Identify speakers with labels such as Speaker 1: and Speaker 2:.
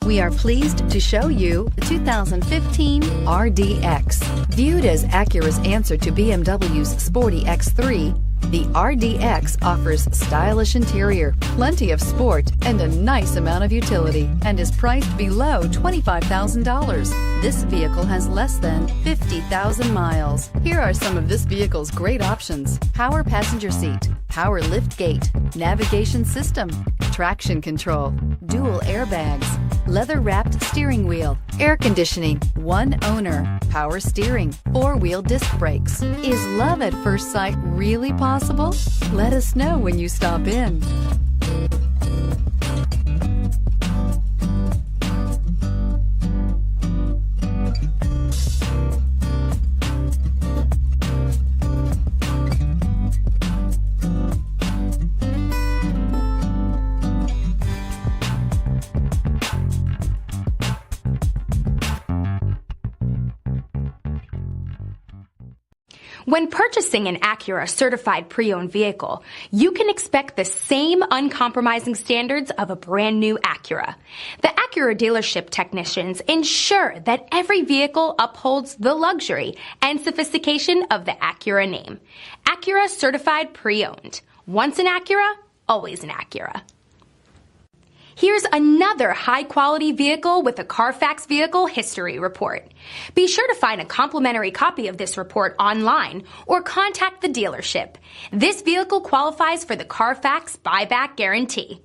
Speaker 1: We are pleased to show you the 2015 RDX. Viewed as Acura's answer to BMW's sporty X3, the RDX offers stylish interior, plenty of sport, and a nice amount of utility, and is priced below $25,000. This vehicle has less than 50,000 miles. Here are some of this vehicle's great options: power passenger seat, power lift gate, navigation system, traction control, dual airbags, leather-wrapped steering wheel, air conditioning, one owner, power steering, four-wheel disc brakes. Is love at first sight really possible? Let us know when you stop in.
Speaker 2: When purchasing an Acura certified pre-owned vehicle, you can expect the same uncompromising standards of a brand new Acura. The Acura dealership technicians ensure that every vehicle upholds the luxury and sophistication of the Acura name. Acura certified pre-owned. Once an Acura, always an Acura. Here's another high-quality vehicle with a Carfax Vehicle History Report. Be sure to find a complimentary copy of this report online or contact the dealership. This vehicle qualifies for the Carfax Buyback Guarantee.